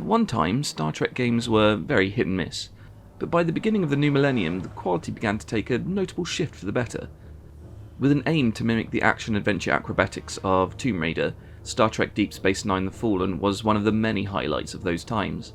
At one time, Star Trek games were very hit and miss, but by the beginning of the new millennium, the quality began to take a notable shift for the better. With an aim to mimic the action-adventure acrobatics of Tomb Raider, Star Trek Deep Space Nine: The Fallen was one of the many highlights of those times.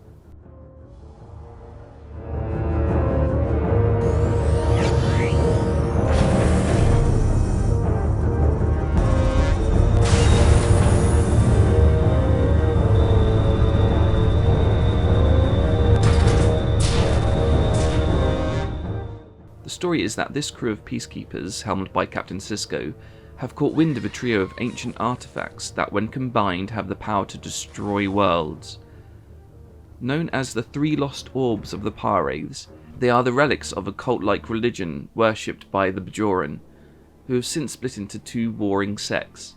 The story is that this crew of peacekeepers, helmed by Captain Sisko, have caught wind of a trio of ancient artifacts that, when combined, have the power to destroy worlds. Known as the Three Lost Orbs of the Parwraiths, they are the relics of a cult-like religion worshipped by the Bajoran, who have since split into two warring sects.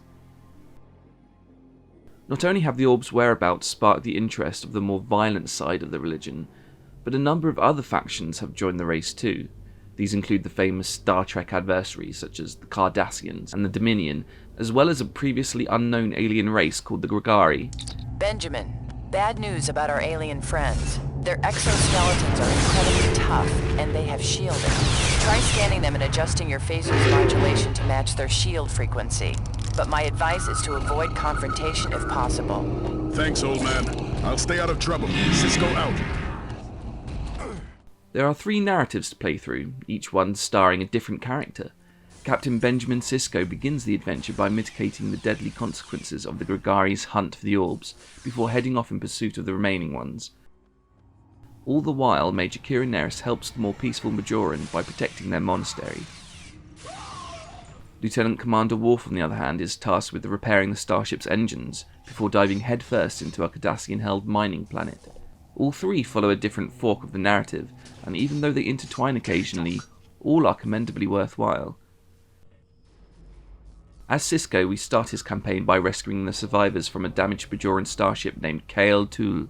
Not only have the orbs' whereabouts sparked the interest of the more violent side of the religion, but a number of other factions have joined the race too. These include the famous Star Trek adversaries such as the Cardassians and the Dominion, as well as a previously unknown alien race called the Grigari. Benjamin, bad news about our alien friends. Their exoskeletons are incredibly tough, and they have shielding. Try scanning them and adjusting your phaser's modulation to match their shield frequency. But my advice is to avoid confrontation if possible. Thanks, old man. I'll stay out of trouble. Sisko out. There are 3 narratives to play through, each one starring a different character. Captain Benjamin Sisko begins the adventure by mitigating the deadly consequences of the Grigari's hunt for the orbs, before heading off in pursuit of the remaining ones. All the while, Major Kira Nerys helps the more peaceful Bajoran by protecting their monastery. Lieutenant Commander Worf, on the other hand, is tasked with repairing the starship's engines, before diving headfirst into a Cardassian-held mining planet. All 3 follow a different fork of the narrative, and even though they intertwine occasionally, all are commendably worthwhile. As Sisko, we start his campaign by rescuing the survivors from a damaged Bajoran starship named Kael Tul.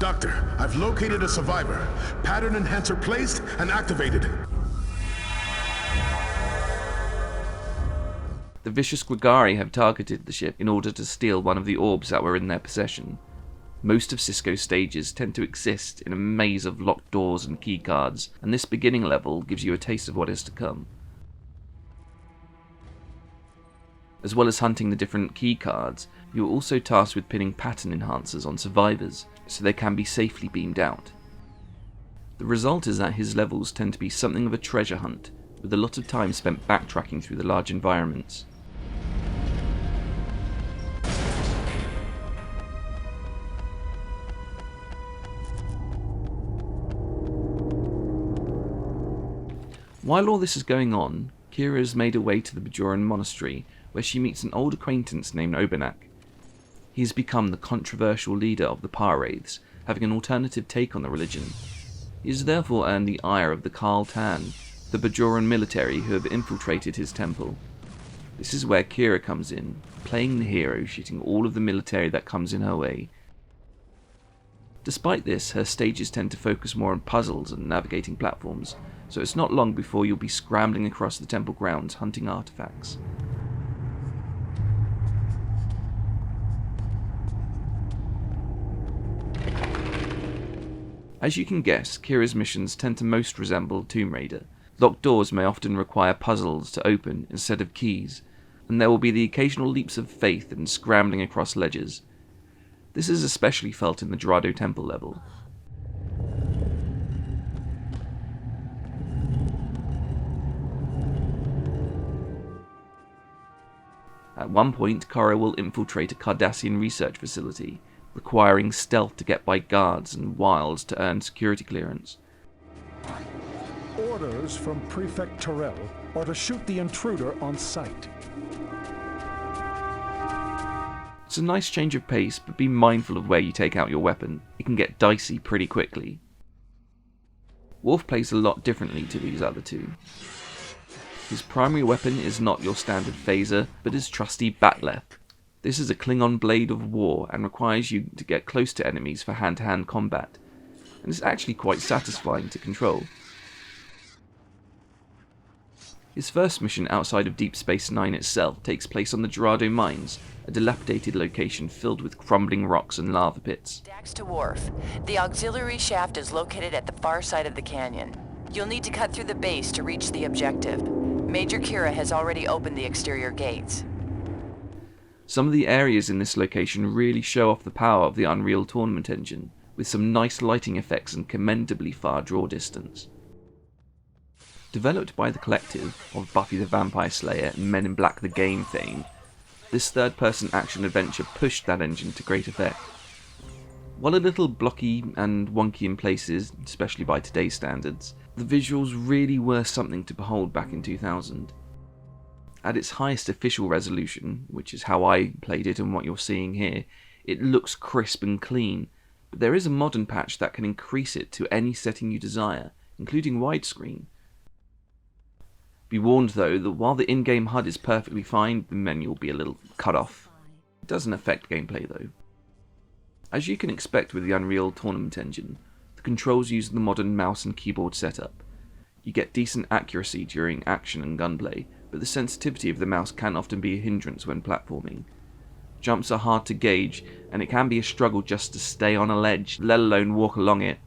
Doctor, I've located a survivor. Pattern enhancer placed and activated. The vicious Grigari have targeted the ship in order to steal one of the orbs that were in their possession. Most of Sisko's stages tend to exist in a maze of locked doors and keycards, and this beginning level gives you a taste of what is to come. As well as hunting the different keycards, you are also tasked with pinning pattern enhancers on survivors, so they can be safely beamed out. The result is that his levels tend to be something of a treasure hunt, with a lot of time spent backtracking through the large environments. While all this is going on, Kira has made her way to the Bajoran monastery, where she meets an old acquaintance named Obanak. He has become the controversial leader of the Parwraiths, having an alternative take on the religion. He has therefore earned the ire of the Karl Tan, the Bajoran military who have infiltrated his temple. This is where Kira comes in, playing the hero, shooting all of the military that comes in her way. Despite this, her stages tend to focus more on puzzles and navigating platforms, so it's not long before you'll be scrambling across the temple grounds hunting artifacts. As you can guess, Kira's missions tend to most resemble Tomb Raider. Locked doors may often require puzzles to open instead of keys, and there will be the occasional leaps of faith and scrambling across ledges. This is especially felt in the Dorado Temple level. At one point, Kara will infiltrate a Cardassian research facility, requiring stealth to get by guards and wilds to earn security clearance. Orders from Prefect Terrell are to shoot the intruder on sight. It's a nice change of pace, but be mindful of where you take out your weapon. It can get dicey pretty quickly. Worf plays a lot differently to these other two. His primary weapon is not your standard phaser, but his trusty Batleth. This is a Klingon blade of war and requires you to get close to enemies for hand-to-hand combat, and it's actually quite satisfying to control. His first mission outside of Deep Space Nine itself takes place on the Dorado Mines, a dilapidated location filled with crumbling rocks and lava pits. Dax to Worf. The auxiliary shaft is located at the far side of the canyon. You'll need to cut through the base to reach the objective. Major Kira has already opened the exterior gates. Some of the areas in this location really show off the power of the Unreal Tournament engine, with some nice lighting effects and commendably far draw distance. Developed by the collective of Buffy the Vampire Slayer and Men in Black the Game fame, this third-person action adventure pushed that engine to great effect. While a little blocky and wonky in places, especially by today's standards, the visuals really were something to behold back in 2000. At its highest official resolution, which is how I played it and what you're seeing here, it looks crisp and clean, but there is a modern patch that can increase it to any setting you desire, including widescreen. Be warned though that while the in-game HUD is perfectly fine, the menu will be a little cut off. It doesn't affect gameplay though. As you can expect with the Unreal Tournament engine, the controls use the modern mouse and keyboard setup. You get decent accuracy during action and gunplay, but the sensitivity of the mouse can often be a hindrance when platforming. Jumps are hard to gauge, and it can be a struggle just to stay on a ledge, let alone walk along it.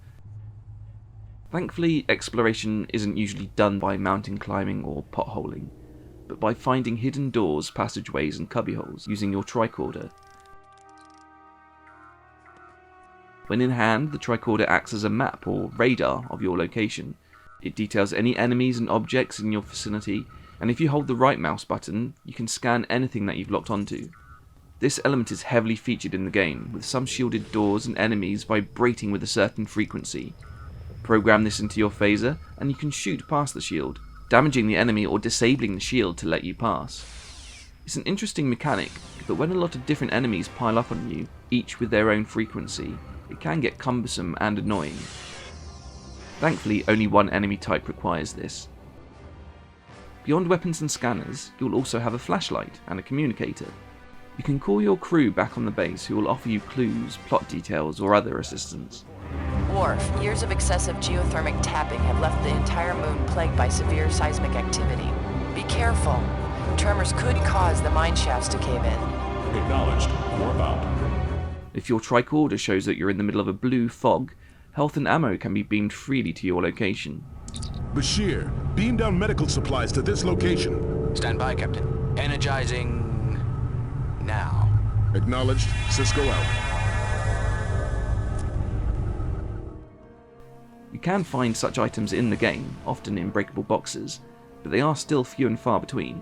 Thankfully, exploration isn't usually done by mountain climbing or potholing, but by finding hidden doors, passageways and cubbyholes using your tricorder. When in hand, the tricorder acts as a map or radar of your location. It details any enemies and objects in your vicinity, and if you hold the right mouse button, you can scan anything that you've locked onto. This element is heavily featured in the game, with some shielded doors and enemies vibrating with a certain frequency. Program this into your phaser, and you can shoot past the shield, damaging the enemy or disabling the shield to let you pass. It's an interesting mechanic, but when a lot of different enemies pile up on you, each with their own frequency, it can get cumbersome and annoying. Thankfully, only one enemy type requires this. Beyond weapons and scanners, you'll also have a flashlight and a communicator. You can call your crew back on the base who will offer you clues, plot details, or other assistance. Worf, years of excessive geothermic tapping have left the entire moon plagued by severe seismic activity. Be careful. Tremors could cause the mine shafts to cave in. Acknowledged. Warp out. If your tricorder shows that you're in the middle of a blue fog, health and ammo can be beamed freely to your location. Bashir, beam down medical supplies to this location. Stand by, Captain. Energizing now. Acknowledged. Cisco out. You can find such items in the game, often in breakable boxes, but they are still few and far between.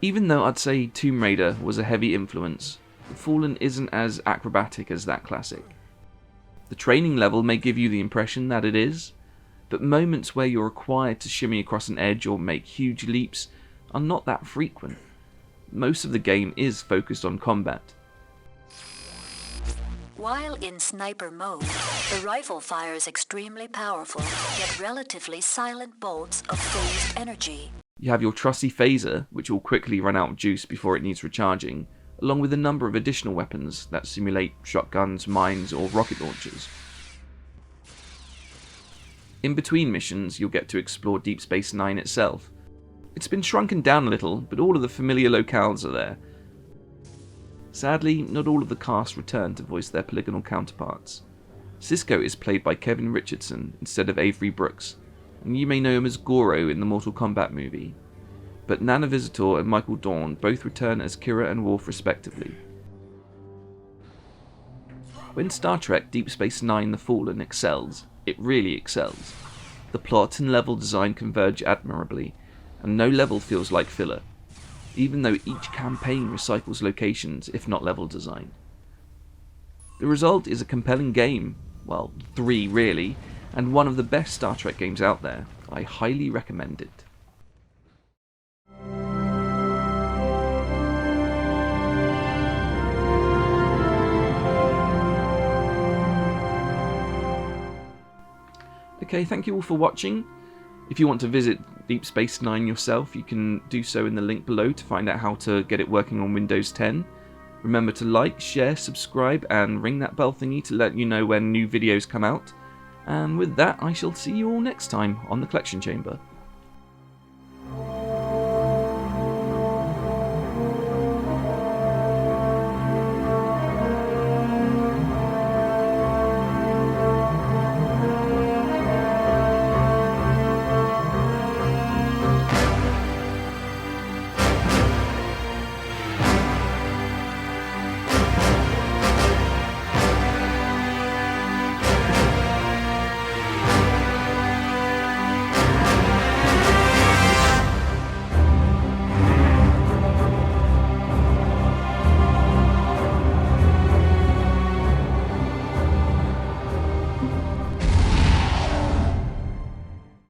Even though I'd say Tomb Raider was a heavy influence, The Fallen isn't as acrobatic as that classic. The training level may give you the impression that it is, but moments where you're required to shimmy across an edge or make huge leaps are not that frequent. Most of the game is focused on combat. While in sniper mode, the rifle fires extremely powerful, yet relatively silent bolts of phased energy. You have your trusty phaser, which will quickly run out of juice before it needs recharging, along with a number of additional weapons that simulate shotguns, mines, or rocket launchers. In between missions, you'll get to explore Deep Space Nine itself. It's been shrunken down a little, but all of the familiar locales are there. Sadly, not all of the cast return to voice their polygonal counterparts. Cisco is played by Kevin Richardson instead of Avery Brooks, and you may know him as Goro in the Mortal Kombat movie. But Nana Visitor and Michael Dorn both return as Kira and Worf respectively. When Star Trek Deep Space Nine The Fallen excels, it really excels. The plot and level design converge admirably, and no level feels like filler, even though each campaign recycles locations if not level design. The result is a compelling game, well, 3 really, and one of the best Star Trek games out there. I highly recommend it. Okay, thank you all for watching. If you want to visit Deep Space Nine yourself, you can do so in the link below to find out how to get it working on Windows 10. Remember to like, share, subscribe, and ring that bell thingy to let you know when new videos come out. And with that, I shall see you all next time on the Collection Chamber.